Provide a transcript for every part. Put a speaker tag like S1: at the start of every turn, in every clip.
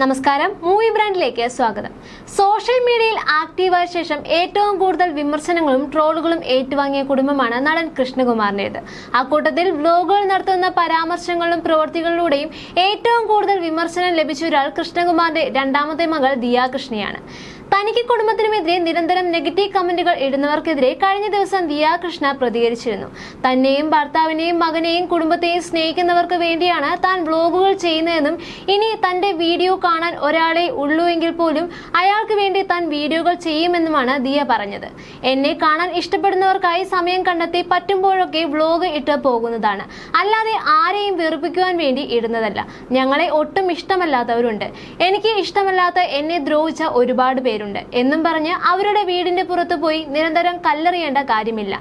S1: നമസ്കാരം, മൂവി ബ്രാൻഡിലേക്ക് സ്വാഗതം. സോഷ്യൽ മീഡിയയിൽ ആക്റ്റീവായ ശേഷം ഏറ്റവും കൂടുതൽ വിമർശനങ്ങളും ട്രോളുകളും ഏറ്റുവാങ്ങിയ കുടുംബമാണ് നടൻ കൃഷ്ണകുമാറിന്റേത്. അക്കൂട്ടത്തിൽ വ്ലോഗുകൾ നടത്തുന്ന പരാമർശങ്ങളിലും പ്രവൃത്തികളിലൂടെയും ഏറ്റവും കൂടുതൽ വിമർശനം ലഭിച്ച ഒരാൾ കൃഷ്ണകുമാറിന്റെ രണ്ടാമത്തെ മകൾ ദിയ കൃഷ്ണയാണ്. തനിക്ക് കുടുംബത്തിനുമെതിരെ നിരന്തരം നെഗറ്റീവ് കമന്റുകൾ ഇടുന്നവർക്കെതിരെ കഴിഞ്ഞ ദിവസം ദിയ കൃഷ്ണ പ്രതികരിച്ചിരുന്നു. തന്നെയും ഭർത്താവിനെയും മകനെയും കുടുംബത്തെയും സ്നേഹിക്കുന്നവർക്ക് വേണ്ടിയാണ് താൻ വ്ലോഗുകൾ ചെയ്യുന്നതെന്നും ഇനി തന്റെ വീഡിയോ കാണാൻ ഒരാളെ ഉള്ളൂ എങ്കിൽ പോലും അയാൾക്ക് വേണ്ടി താൻ വീഡിയോകൾ ചെയ്യുമെന്നുമാണ് ദിയ പറഞ്ഞത്. എന്നെ കാണാൻ ഇഷ്ടപ്പെടുന്നവർക്കായി സമയം കണ്ടെത്തി പറ്റുമ്പോഴൊക്കെ വ്ലോഗ് ഇട്ട് പോകുന്നതാണ്, അല്ലാതെ ആരെയും വെറുപ്പിക്കുവാൻ വേണ്ടി ഇടുന്നതല്ല. ഞങ്ങളെ ഒട്ടും ഇഷ്ടമല്ലാത്തവരുണ്ട്, എനിക്ക് ഇഷ്ടമല്ലാത്ത എന്നെ ദ്രോഹിച്ച ഒരുപാട് പേരുണ്ട് എന്നും പറഞ്ഞ് അവരുടെ വീടിന്റെ പുറത്തു പോയി നിരന്തരം കല്ലെറിയേണ്ട കാര്യമില്ല.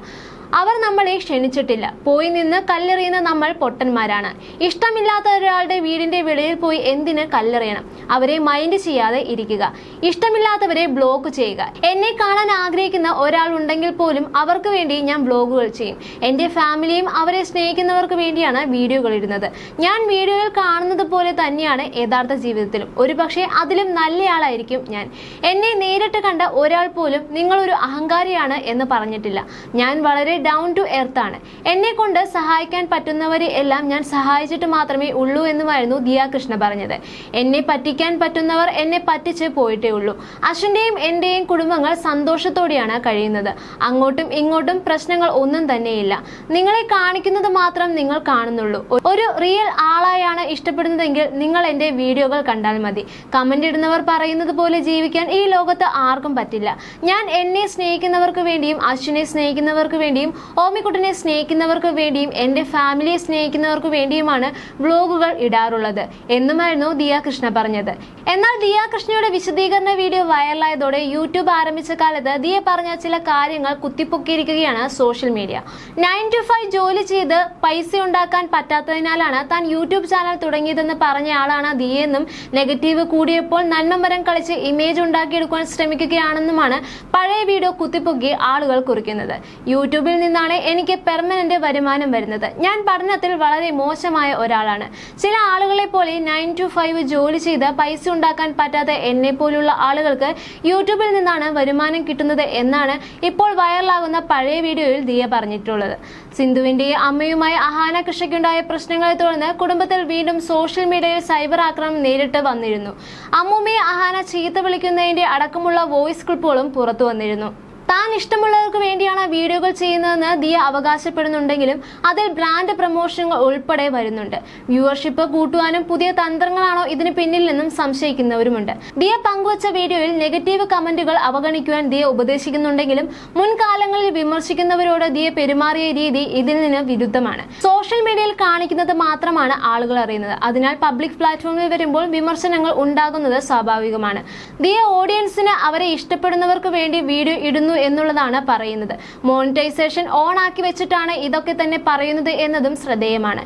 S1: അവർ നമ്മളെ ക്ഷണിച്ചിട്ടില്ല, പോയി നിന്ന് കല്ലെറിയുന്ന നമ്മൾ പൊട്ടന്മാരാണ്. ഇഷ്ടമില്ലാത്ത ഒരാളുടെ വീടിന്റെ വെളിയിൽ പോയി എന്തിന് കല്ലെറിയണം? അവരെ മൈൻഡ് ചെയ്യാതെ ഇരിക്കുക, ഇഷ്ടമില്ലാത്തവരെ ബ്ലോക്ക് ചെയ്യുക. എന്നെ കാണാൻ ആഗ്രഹിക്കുന്ന ഒരാൾ ഉണ്ടെങ്കിൽ പോലും അവർക്ക് വേണ്ടി ഞാൻ ബ്ലോഗുകൾ ചെയ്യും. എന്റെ ഫാമിലിയും അവരെ സ്നേഹിക്കുന്നവർക്ക് വേണ്ടിയാണ് വീഡിയോകൾ ഇടുന്നത്. ഞാൻ വീഡിയോയിൽ കാണുന്നത് പോലെ തന്നെയാണ് യഥാർത്ഥ ജീവിതത്തിലും. ഒരുപക്ഷെ അതിലും നല്ലയാളായിരിക്കും ഞാൻ. എന്നെ നേരിട്ട് കണ്ട ഒരാൾ പോലും നിങ്ങളൊരു അഹങ്കാരിയാണ് എന്ന് പറഞ്ഞിട്ടില്ല. ഞാൻ വളരെ ഡൗൺ ടു എർത്ത് ആണ്. എന്നെ കൊണ്ട് സഹായിക്കാൻ പറ്റുന്നവരെ എല്ലാം ഞാൻ സഹായിച്ചിട്ട് മാത്രമേ ഉള്ളൂ എന്നുമായിരുന്നു ദിയ കൃഷ്ണ പറഞ്ഞത്. എന്നെ പറ്റിക്കാൻ പറ്റുന്നവർ എന്നെ പറ്റിച്ച് പോയിട്ടേ ഉള്ളൂ. അശ്വിന്റെയും എന്റെയും കുടുംബങ്ങൾ സന്തോഷത്തോടെയാണ് കഴിയുന്നത്. അങ്ങോട്ടും ഇങ്ങോട്ടും പ്രശ്നങ്ങൾ ഒന്നും തന്നെയില്ല. നിങ്ങളെ കാണിക്കുന്നത് മാത്രം നിങ്ങൾ കാണുന്നുള്ളൂ. ഒരു റിയൽ ആളായാണ് ഇഷ്ടപ്പെടുന്നതെങ്കിൽ നിങ്ങൾ എന്റെ വീഡിയോകൾ കണ്ടാൽ മതി. കമന്റ് ഇടുന്നവർ പറയുന്നത് പോലെ ജീവിക്കാൻ ഈ ലോകത്ത് ആർക്കും പറ്റില്ല. ഞാൻ എന്നെ സ്നേഹിക്കുന്നവർക്ക് വേണ്ടിയും അശ്വിനെ സ്നേഹിക്കുന്നവർക്ക് വേണ്ടിയും ഓമിക്കുട്ടനെ സ്നേഹിക്കുന്നവർക്ക് വേണ്ടിയും എന്റെ ഫാമിലിയെ സ്നേഹിക്കുന്നവർക്ക് വേണ്ടിയുമാണ് വ്ലോഗുകൾ ഇടാറുള്ളത് എന്നുമായിരുന്നു ദിയ കൃഷ്ണ പറഞ്ഞത്. എന്നാൽ ദിയ കൃഷ്ണയുടെ വിശദീകരണ വീഡിയോ വൈറലായതോടെ യൂട്യൂബ് ആരംഭിച്ച കാലത്ത് ദിയ പറഞ്ഞ ചില കാര്യങ്ങൾ കുത്തിപ്പൊക്കിയിരിക്കുകയാണ് സോഷ്യൽ മീഡിയ. 9 to 5 ജോലി ചെയ്ത് പൈസ ഉണ്ടാക്കാൻ പറ്റാത്തതിനാലാണ് താൻ യൂട്യൂബ് ചാനൽ തുടങ്ങിയതെന്ന് പറഞ്ഞ ആളാണ് ദിയെന്നും നെഗറ്റീവ് കൂടിയപ്പോൾ നന്മമരം കളിച്ച് ഇമേജ് ഉണ്ടാക്കിയെടുക്കാൻ ശ്രമിക്കുകയാണെന്നുമാണ് പഴയ വീഡിയോ കുത്തിപ്പൊക്കി ആളുകൾ കുറിക്കുന്നത്. യൂട്യൂബിൽ നിന്നാണ് എനിക്ക് പെർമനന്റ് വരുമാനം വരുന്നത്. ഞാൻ പഠനത്തിൽ വളരെ മോശമായ ഒരാളാണ്. ചില ആളുകളെ പോലെ 9 to 5 ജോലി ചെയ്ത് പൈസ ഉണ്ടാക്കാൻ പറ്റാത്ത എന്നെ പോലുള്ള ആളുകൾക്ക് യൂട്യൂബിൽ നിന്നാണ് വരുമാനം കിട്ടുന്നത് എന്നാണ് ഇപ്പോൾ വൈറലാകുന്ന പഴയ വീഡിയോയിൽ ദിയ പറഞ്ഞിട്ടുള്ളത്. സിന്ധുവിന്റെ അമ്മയുമായി അഹാന കൃഷ്ണയ്ക്കുണ്ടായ പ്രശ്നങ്ങളെ തുടർന്ന് കുടുംബത്തിൽ വീണ്ടും സോഷ്യൽ മീഡിയയിൽ സൈബർ ആക്രമണം നേരിട്ട് വന്നിരുന്നു. അമ്മൂമ്മയെ അഹാന ചീത്ത വിളിക്കുന്നതിന്റെ അടക്കമുള്ള വോയിസ് ക്ലിപ്പുകളും പുറത്തു വന്നിരുന്നു. താൻ ഇഷ്ടമുള്ളവർക്ക് വേണ്ടിയാണ് വീഡിയോകൾ ചെയ്യുന്നതെന്ന് ദിയ അവകാശപ്പെടുന്നുണ്ടെങ്കിലും അതിൽ ബ്രാൻഡ് പ്രമോഷനുകൾ ഉൾപ്പെടെ വരുന്നുണ്ട്. വ്യൂവർഷിപ്പ് കൂട്ടുവാനും പുതിയ തന്ത്രങ്ങളാണോ ഇതിന് പിന്നിൽ നിന്നും സംശയിക്കുന്നവരുമുണ്ട്. ദിയ പങ്കുവച്ച വീഡിയോയിൽ നെഗറ്റീവ് കമന്റുകൾ അവഗണിക്കുവാൻ ദിയ ഉപദേശിക്കുന്നുണ്ടെങ്കിലും മുൻകാലങ്ങളിൽ വിമർശിക്കുന്നവരോട് ദിയ പെരുമാറിയ രീതി ഇതിൽ നിന്ന് വിരുദ്ധമാണ്. സോഷ്യൽ മീഡിയയിൽ കാണിക്കുന്നത് മാത്രമാണ് ആളുകൾ അറിയുന്നത്. അതിനാൽ പബ്ലിക് പ്ലാറ്റ്ഫോമിൽ വരുമ്പോൾ വിമർശനങ്ങൾ ഉണ്ടാകുന്നത് സ്വാഭാവികമാണ്. ദിയ ഓഡിയൻസിന് അവരെ ഇഷ്ടപ്പെടുന്നവർക്ക് വേണ്ടി വീഡിയോ ഇടുന്നു എന്നുള്ളതാണ് പറയുന്നത്. മോണിറ്റൈസേഷൻ ഓൺ ആക്കി വെച്ചിട്ടാണ് ഇതൊക്കെ തന്നെ പറയുന്നത് എന്നതും ശ്രദ്ധേയമാണ്.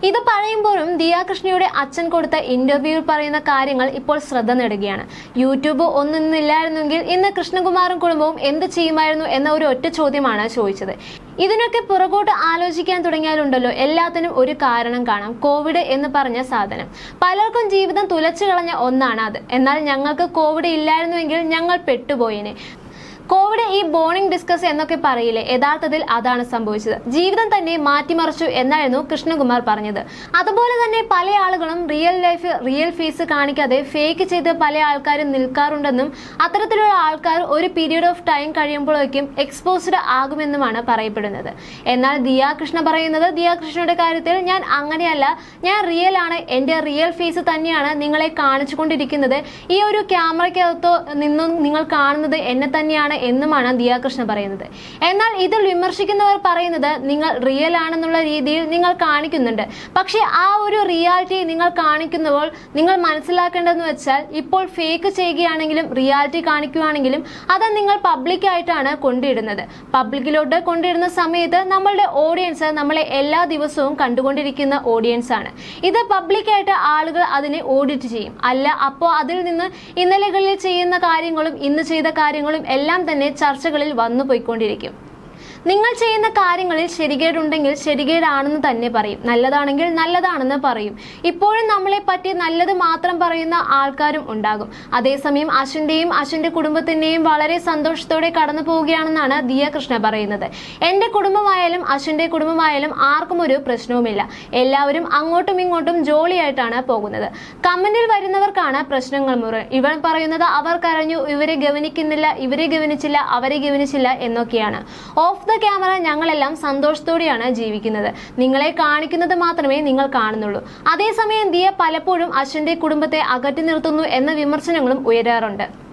S1: ഇത് പറയുമ്പോഴും ദിയ കൃഷ്ണയുടെ അച്ഛൻ കൊടുത്ത ഇന്റർവ്യൂവിൽ പറയുന്ന കാര്യങ്ങൾ ഇപ്പോൾ ശ്രദ്ധ നേടുകയാണ്. യൂട്യൂബ് ഒന്നില്ലായിരുന്നെങ്കിൽ ഇന്ന് കൃഷ്ണകുമാറും കുടുംബവും എന്ത് ചെയ്യുമായിരുന്നു എന്ന ഒരു ഒറ്റ ചോദ്യമാണ് ചോദിച്ചത്. ഇതിനൊക്കെ പുറകോട്ട് ആലോചിക്കാൻ തുടങ്ങിയാലുണ്ടല്ലോ എല്ലാത്തിനും ഒരു കാരണം കാണാം. കോവിഡ് എന്ന് പറഞ്ഞ സാധനം പലർക്കും ജീവിതം തുലച്ചു കളഞ്ഞ ഒന്നാണ് അത്. എന്നാൽ ഞങ്ങൾക്ക് കോവിഡ് ഇല്ലായിരുന്നുവെങ്കിൽ ഞങ്ങൾ പെട്ടുപോയേനെ. കോവിഡ് ഈ ബോണിംഗ് ഡിസ്കസ് എന്നൊക്കെ പറയില്ലേ, യഥാർത്ഥത്തിൽ അതാണ് സംഭവിച്ചത്. ജീവിതം തന്നെ മാറ്റിമറിച്ചു എന്നായിരുന്നു കൃഷ്ണകുമാർ പറഞ്ഞത്. അതുപോലെ തന്നെ പല ആളുകളും റിയൽ ലൈഫ് റിയൽ ഫേസ് കാണിക്കാതെ ഫേക്ക് ചെയ്ത് പല ആൾക്കാരും നിൽക്കാറുണ്ടെന്നും അത്തരത്തിലുള്ള ആൾക്കാർ ഒരു പീരീഡ് ഓഫ് ടൈം കഴിയുമ്പോഴേക്കും എക്സ്പോസ്ഡ് ആകുമെന്നുമാണ് പറയപ്പെടുന്നത്. എന്നാൽ ദിയ കൃഷ്ണ പറയുന്നത്, ദിയ കൃഷ്ണയുടെ കാര്യത്തിൽ ഞാൻ അങ്ങനെയല്ല, ഞാൻ റിയൽ ആണ്, എന്റെ റിയൽ ഫേസ് തന്നെയാണ് നിങ്ങളെ കാണിച്ചുകൊണ്ടിരിക്കുന്നത്. ഈ ഒരു ക്യാമറയ്ക്കകത്തോ നിന്നും നിങ്ങൾ കാണുന്നത് എന്നെ തന്നെയാണ് എന്നുമാണ് ദിയ കൃഷ്ണ പറയുന്നത്. എന്നാൽ ഇതിൽ വിമർശിക്കുന്നവർ പറയുന്നത് നിങ്ങൾ റിയൽ ആണെന്നുള്ള രീതിയിൽ നിങ്ങൾ കാണിക്കുന്നുണ്ട്. പക്ഷെ ആ ഒരു റിയാലിറ്റി നിങ്ങൾ കാണിക്കുമ്പോൾ നിങ്ങൾ മനസ്സിലാക്കേണ്ടതെന്ന് വെച്ചാൽ ഇപ്പോൾ ഫേക്ക് ചെയ്യുകയാണെങ്കിലും റിയാലിറ്റി കാണിക്കുകയാണെങ്കിലും അത് നിങ്ങൾ പബ്ലിക്കായിട്ടാണ് കൊണ്ടിടുന്നത്. പബ്ലിക്കിലോട്ട് കൊണ്ടിടുന്ന സമയത്ത് നമ്മളുടെ ഓഡിയൻസ് നമ്മളെ എല്ലാ ദിവസവും കണ്ടുകൊണ്ടിരിക്കുന്ന ഓഡിയൻസ് ആണ്. ഇത് പബ്ലിക്കായിട്ട് ആളുകൾ അതിനെ ഓഡിറ്റ് ചെയ്യും. അല്ല അപ്പോൾ അതിൽ നിന്ന് ഇന്നലകളിൽ ചെയ്യുന്ന കാര്യങ്ങളും ഇന്ന് ചെയ്ത കാര്യങ്ങളും എല്ലാം തന്നെ ചർച്ചകളിൽ വന്നു പോയിക്കൊണ്ടിരിക്കും. നിങ്ങൾ ചെയ്യുന്ന കാര്യങ്ങളിൽ ശരികേടുണ്ടെങ്കിൽ ശരികേടാണെന്ന് തന്നെ പറയും, നല്ലതാണെങ്കിൽ നല്ലതാണെന്ന് പറയും. ഇപ്പോഴും നമ്മളെ പറ്റി നല്ലത് മാത്രം പറയുന്ന ആൾക്കാരും ഉണ്ടാകും. അതേസമയം അശ്വിന്റെയും അശ്വിന്റെ കുടുംബത്തിന്റെയും വളരെ സന്തോഷത്തോടെ കടന്നു പോവുകയാണെന്നാണ് ദിയ കൃഷ്ണ പറയുന്നത്. എന്റെ കുടുംബമായാലും അശ്വിന്റെ കുടുംബമായാലും ആർക്കും ഒരു പ്രശ്നവുമില്ല. എല്ലാവരും അങ്ങോട്ടും ഇങ്ങോട്ടും ജോളിയായിട്ടാണ് പോകുന്നത്. കമന്റിൽ വരുന്നവർക്കാണ് പ്രശ്നങ്ങൾ മുഴുവൻ. ഇവൻ പറയുന്നത് അവർ കരഞ്ഞു, ഇവരെ ഗവനിക്കുന്നില്ല, ഇവരെ ഗവനിച്ചില്ല, അവരെ ഗവനിച്ചില്ല എന്നൊക്കെയാണ്. ഓഫ് ദ ക്യാമറ ഞങ്ങളെല്ലാം സന്തോഷത്തോടെയാണ് ജീവിക്കുന്നത്. നിങ്ങളെ കാണിക്കുന്നത് മാത്രമേ നിങ്ങൾ കാണുന്നുള്ളൂ. അതേസമയം ദിയ പലപ്പോഴും അശ്വിന്റെ കുടുംബത്തെ അകറ്റി നിർത്തുന്നു എന്ന വിമർശനങ്ങളും ഉയരാറുണ്ട്.